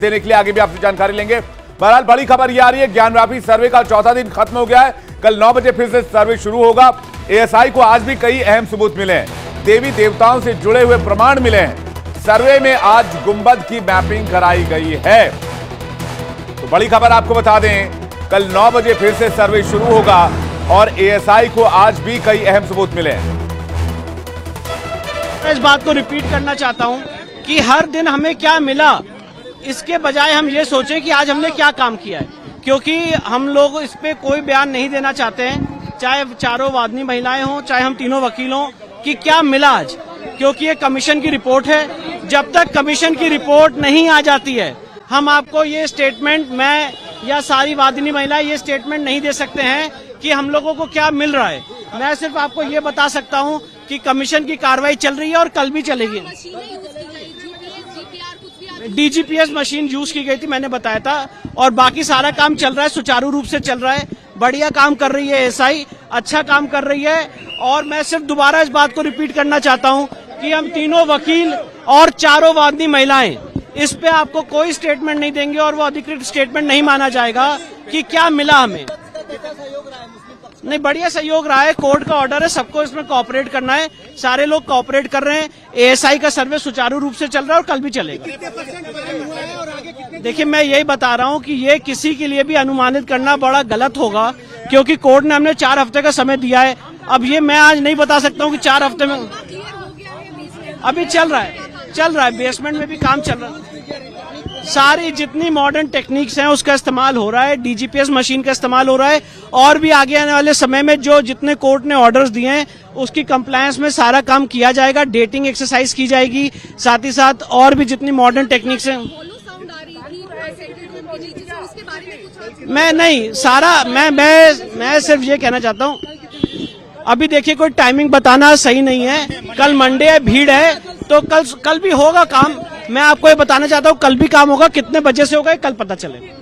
देने के लिए आगे भी आपसे जानकारी लेंगे। बहरहाल बड़ी खबर ये आ रही है, ज्ञानव्यापी सर्वे का चौथा दिन खत्म हो गया है। कल 9 बजे फिर से सर्वे शुरू होगा। एएसआई को आज भी कई अहम सबूत मिले हैं, देवी देवताओं से जुड़े हुए प्रमाण मिले हैं। सर्वे में आज गुंबद की मैपिंग कराई गई है। तो बड़ी खबर आपको बता दें, कल 9 बजे फिर से सर्वे शुरू होगा और एएसआई को आज भी कई अहम सबूत मिले हैं। मैं इस बात को रिपीट करना चाहता हूं कि हर दिन हमें क्या मिला, इसके बजाय हम ये सोचें कि आज हमने क्या काम किया है, क्योंकि हम लोग इस पे कोई बयान नहीं देना चाहते हैं, चाहे चारों वादनी महिलाएं हों, चाहे हम तीनों वकील हों, कि क्या मिला आज, क्योंकि ये कमीशन की रिपोर्ट है। जब तक कमीशन की रिपोर्ट नहीं आ जाती है, हम आपको ये स्टेटमेंट, मैं या सारी वादिनी महिलाएं ये स्टेटमेंट नहीं दे सकते हैं कि हम लोगों को क्या मिल रहा है। मैं सिर्फ आपको ये बता सकता हूं कि कमीशन की कार्रवाई चल रही है और कल भी चलेगी। डीजीपीएस मशीन यूज की गई थी, मैंने बताया था, और बाकी सारा काम चल रहा है, सुचारू रूप से चल रहा है। बढ़िया काम कर रही है एएसआई, अच्छा काम कर रही है। और मैं सिर्फ दोबारा इस बात को रिपीट करना चाहता हूं कि हम तीनों वकील और चारों वादनी महिलाएं इस पे आपको कोई स्टेटमेंट नहीं देंगे और वो अधिकृत स्टेटमेंट नहीं माना जाएगा कि क्या मिला हमें। नहीं, बढ़िया सहयोग रहा है, कोर्ट का ऑर्डर है, सबको इसमें कोऑपरेट करना है, सारे लोग कोऑपरेट कर रहे हैं। एएसआई का सर्वे सुचारू रूप से चल रहा है और कल भी चलेगा। देखिए, मैं यही बता रहा हूं कि ये किसी के लिए भी अनुमानित करना बड़ा गलत होगा, क्योंकि कोर्ट ने हमने 4 हफ्ते का समय दिया है। अब ये मैं आज नहीं बता सकता हूं कि 4 हफ्ते में, अभी चल रहा है, बेसमेंट में भी काम चल रहा है। सारी जितनी मॉडर्न टेक्निक्स हैं उसका इस्तेमाल हो रहा है, डीजीपीएस मशीन का इस्तेमाल हो रहा है, और भी आगे आने वाले समय में जो जितने कोर्ट ने ऑर्डर्स दिए हैं उसकी कंप्लायंस में सारा काम किया जाएगा। डेटिंग एक्सरसाइज की जाएगी, साथ ही साथ और भी जितनी मॉडर्न टेक्निक्स हैं। मैं सिर्फ ये कहना चाहता हूँ, अभी देखिए कोई टाइमिंग बताना सही नहीं है। कल मंडे है, भीड़ है, तो कल भी होगा काम। मैं आपको ये बताना चाहता हूँ, कल भी काम होगा, कितने बजे से होगा कल पता चलेगा।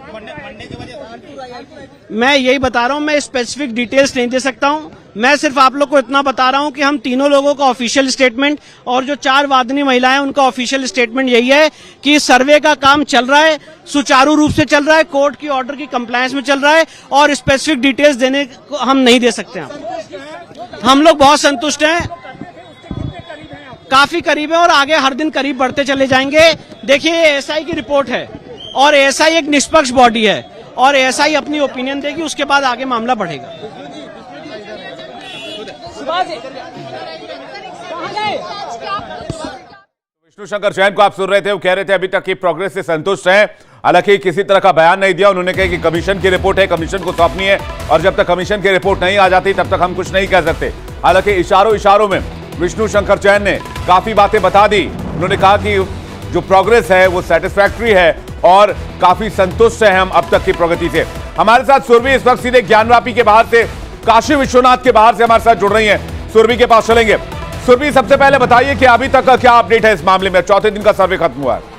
मैं यही बता रहा हूँ, मैं स्पेसिफिक डिटेल्स नहीं दे सकता हूँ। मैं सिर्फ आप लोग को इतना बता रहा हूँ कि हम तीनों लोगों का ऑफिशियल स्टेटमेंट और जो 4 वादनी महिलाएं उनका ऑफिशियल स्टेटमेंट यही है कि सर्वे का काम चल रहा है, सुचारू रूप से चल रहा है, कोर्ट की ऑर्डर की कंप्लायंस में चल रहा है, और स्पेसिफिक डिटेल्स देने को हम नहीं दे सकते हैं। हम लोग बहुत संतुष्ट हैं, काफी करीब है और आगे हर दिन करीब बढ़ते चले जाएंगे। देखिए, एएसआई की रिपोर्ट है और एएसआई एक निष्पक्ष बॉडी है और एएसआई अपनी ओपिनियन देगी, उसके बाद आगे मामला बढ़ेगा। विष्णु शंकर जैन को आप सुन रहे थे, वो कह रहे थे अभी तक की प्रोग्रेस से संतुष्ट हैं। हालांकि किसी तरह का बयान नहीं दिया। उन्होंने कहा कि कमीशन की रिपोर्ट है, कमीशन को सौंपनी है, और जब तक कमीशन की रिपोर्ट नहीं आ जाती तब तक हम कुछ नहीं कह सकते। हालांकि इशारों में विष्णु शंकर जैन ने काफी बातें बता दी। उन्होंने कहा कि जो प्रोग्रेस है वो सेटिस्फैक्टरी है और काफी संतुष्ट हैं हम अब तक की प्रगति से। हमारे साथ सुरभि इस वक्त सीधे ज्ञानव्यापी के बाहर से, काशी विश्वनाथ के बाहर से हमारे साथ जुड़ रही हैं। सुरभि के पास चलेंगे। सुरभि, सबसे पहले बताइए कि अभी तक का क्या अपडेट है इस मामले में? चौथे दिन का सर्वे खत्म हुआ है।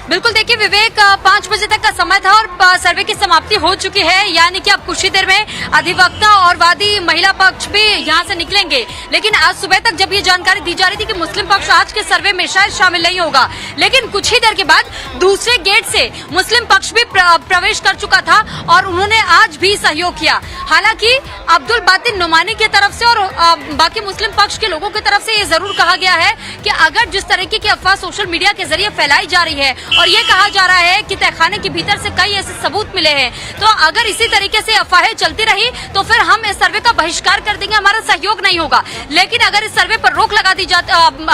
बिल्कुल, देखिए विवेक, 5 बजे तक का समय था और सर्वे की समाप्ति हो चुकी है, यानी कि अब कुछ ही देर में अधिवक्ता और वादी महिला पक्ष भी यहां से निकलेंगे। लेकिन आज सुबह तक जब ये जानकारी दी जा रही थी कि मुस्लिम पक्ष आज के सर्वे में शायद शामिल नहीं होगा, लेकिन कुछ ही देर के बाद दूसरे गेट से मुस्लिम पक्ष भी प्रवेश कर चुका था और उन्होंने आज भी सहयोग किया। हालांकि अब्दुल बातिन नुमानी की तरफ से और बाकी मुस्लिम पक्ष के लोगों की तरफ से ये जरूर कहा गया है कि अगर जिस तरीके की अफवाह सोशल मीडिया के जरिए फैलाई जा रही है और ये कहा जा रहा है कि तहखाने के भीतर से कई ऐसे सबूत मिले हैं, तो अगर इसी तरीके से अफवाहें चलती रही तो फिर हम इस सर्वे का बहिष्कार कर देंगे, हमारा सहयोग नहीं होगा। लेकिन अगर इस सर्वे पर रोक लगा दी जाती,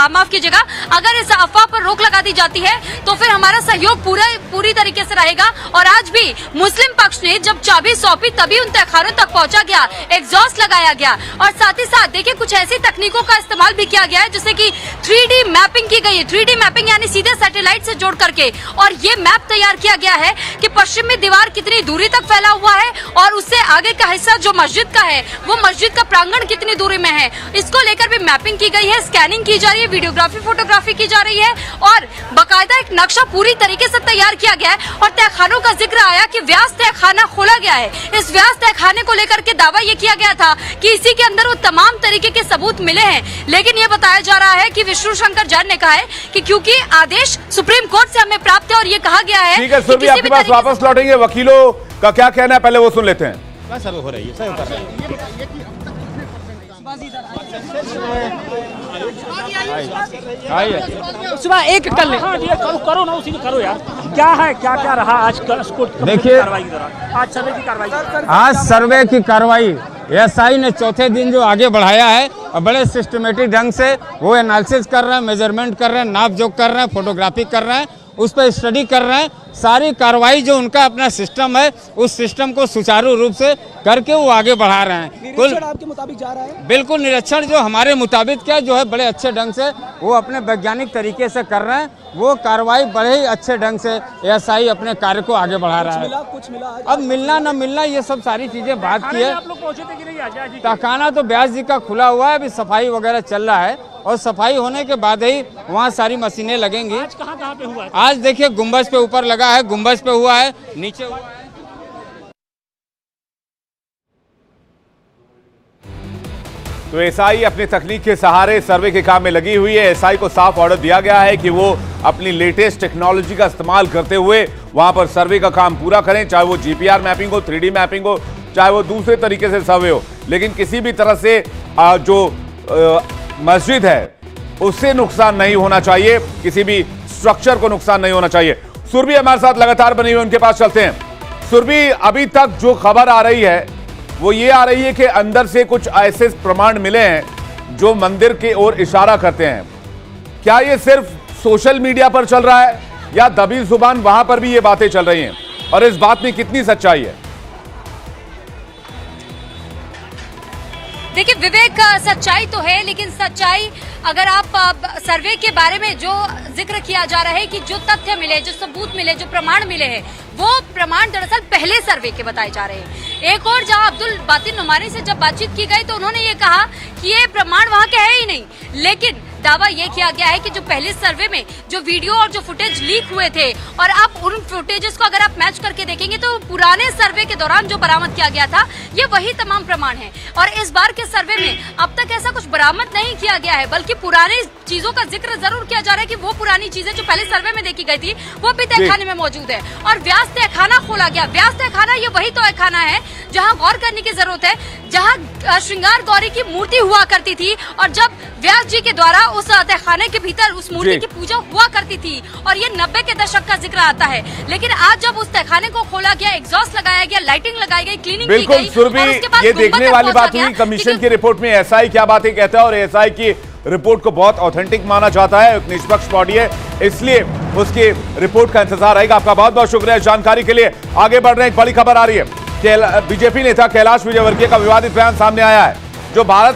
माफ कीजिएगा, अगर इस अफवाह पर रोक लगा दी जाती है तो फिर हमारा सहयोग पूरी तरीके से रहेगा। और आज भी मुस्लिम पक्ष ने जब चाबी सौंपी तभी उन तहखानों तक पहुंचा गया, एग्जॉस्ट लगाया गया, और साथ ही साथ देखिए कुछ ऐसी तकनीकों का इस्तेमाल भी किया गया है जैसे कि 3D मैपिंग की गई है। 3D मैपिंग यानी सीधे सैटेलाइट से जोड़ करके, और ये मैप तैयार किया गया है कि पश्चिम में दीवार कितनी दूरी तक फैला हुआ है और उससे आगे का हिस्सा जो मस्जिद का है वो मस्जिद का प्रांगण कितनी दूरी में है, इसको लेकर भी मैपिंग की गई है, स्कैनिंग की जा रही है, वीडियोग्राफी, फोटोग्राफी की जा रही है, और बाकायदा एक नक्शा पूरी तरीके से तैयार किया गया है। और तहखानों का जिक्र आया कि व्यास तहखाना खोला गया है। इस व्यास तहखाने को लेकर के दावा ये किया गया था कि इसी के अंदर वो तमाम तरीके के सबूत मिले हैं, लेकिन ये बताया जा रहा है कि विष्णु शंकर जैन ने कहा है कि क्योंकि आदेश सुप्रीम कोर्ट से हमें प्राप्त है और ये कहा गया है ठीक है कि सुरभि, किसी आपके भी पास तरीके वापस लौटेंगे। वकीलों का क्या कहना है पहले वो सुन लेते हैं। सर्वे हो रही है। सुबह एक कर ले। हाँ, ये करो ना, उसी को करो यार। क्या है, क्या क्या रहा आज देखिए, कार्रवाई के दौरान, आज सर्वे की कार्रवाई, आज सर्वे की कार्रवाई एसआई ने चौथे दिन जो आगे बढ़ाया है और बड़े सिस्टमेटिक ढंग से वो एनालिसिस कर रहे हैं, मेजरमेंट कर रहे हैं, नाप जोख कर रहे हैं, फोटोग्राफी कर रहे हैं, उस पर स्टडी कर रहे हैं। सारी कार्रवाई जो उनका अपना सिस्टम है उस सिस्टम को सुचारू रूप से करके वो आगे बढ़ा रहे हैं। कुल आपके मुताबिक जा रहा है? बिल्कुल निरीक्षण जो हमारे मुताबिक क्या जो है बड़े अच्छे ढंग से वो अपने वैज्ञानिक तरीके से कर रहे हैं। वो कार्रवाई बड़े ही अच्छे ढंग से एसआई अपने कार्य को आगे बढ़ा रहा है। कुछ मिला अब मिलना न मिलना ये सब सारी चीजें बात की है। आप लोग पहुंचे थे कि नहीं आज? तहखाना तो व्यास जी का खुला हुआ है, अभी सफाई वगैरह चल रहा है और सफाई होने के बाद ही वहाँ सारी मशीनें लगेंगी। आज कहाँ पे हुआ? आज देखिए गुम्बज पे ऊपर लगा है, गुम्बज पे हुआ है, नीचे हुआ है। तो एसआई अपनी तकनीक के सहारे सर्वे के काम में लगी हुई है। एसआई को साफ ऑर्डर दिया गया है कि वो अपनी लेटेस्ट टेक्नोलॉजी का इस्तेमाल करते हुए वहां पर सर्वे का काम पूरा करें, चाहे वो जीपीआर मैपिंग हो, 3D मैपिंग हो, चाहे वो दूसरे तरीके से सर्वे हो, लेकिन किसी भी तरह से जो मस्जिद है उससे नुकसान नहीं होना चाहिए, किसी भी स्ट्रक्चर को नुकसान नहीं होना चाहिए। सुरभि हमारे साथ लगातार बनी हुई, उनके पास चलते हैं। सुरभि, अभी तक जो खबर आ रही है वो ये आ रही है कि अंदर से कुछ ऐसे प्रमाण मिले हैं जो मंदिर की ओर इशारा करते हैं। क्या ये सिर्फ सोशल मीडिया पर चल रहा है या दबी जुबान वहां पर भी ये बातें चल रही हैं, और इस बात में कितनी सच्चाई है? देखिए विवेक, सच्चाई तो है, लेकिन सच्चाई अगर आप सर्वे के बारे में जो जिक्र किया जा रहा है कि जो तथ्य मिले, जो सबूत मिले, जो प्रमाण मिले हैं, वो प्रमाण दरअसल पहले सर्वे के बताए जा रहे हैं। एक और जहां अब्दुल बातिन नुमानी से जब बातचीत की गई तो उन्होंने ये कहा कि ये प्रमाण वहां के है ही नहीं, लेकिन दावा ये किया गया है कि जो पहले सर्वे में जो वीडियो और जो फुटेज लीक हुए थे, और आप उन फुटेजेस को अगर आप मैच करके देखेंगे तो पुराने सर्वे के दौरान जो बरामद किया गया था ये वही तमाम प्रमाण है। और इस बार के सर्वे में अब तक ऐसा कुछ बरामद नहीं किया गया है, बल्कि पुरानी चीजों का जिक्र जरूर किया जा रहा है कि वो पुरानी चीजें जो पहले सर्वे में देखी गई थी वो भी तहखाने में मौजूद है। और व्यास तहखाना खोला गया। व्यास तहखाना ये वही तहखाना है जहाँ गौर करने की जरूरत है, जहाँ श्रृंगार गौरी की मूर्ति हुआ करती थी, और जब व्यास जी के द्वारा उस तहखाने के भीतर उस मूर्ति की पूजा हुआ करती थी, और ये 90 के दशक का जिक्र आता है। लेकिन आज जब उस तहखाने को खोला गया, एग्जॉस्ट लगाया गया, लाइटिंग लगाई गई, क्लीनिंग की गई, बिल्कुल सुरभि, ये देखने वाली बात हुई कमीशन की रिपोर्ट में एसआई क्या बातें कहता है, और एसआई की रिपोर्ट को बहुत ऑथेंटिक माना जाता है, एक निष्पक्ष बॉडी है, इसलिए उसकी रिपोर्ट का इंतजार रहेगा। आपका बहुत बहुत शुक्रिया इस जानकारी के लिए। आगे बढ़ रहे हैं, एक बड़ी खबर आ रही है। बीजेपी नेता कैलाश विजयवर्गीय का विवादित बयान सामने आया है, जो भारत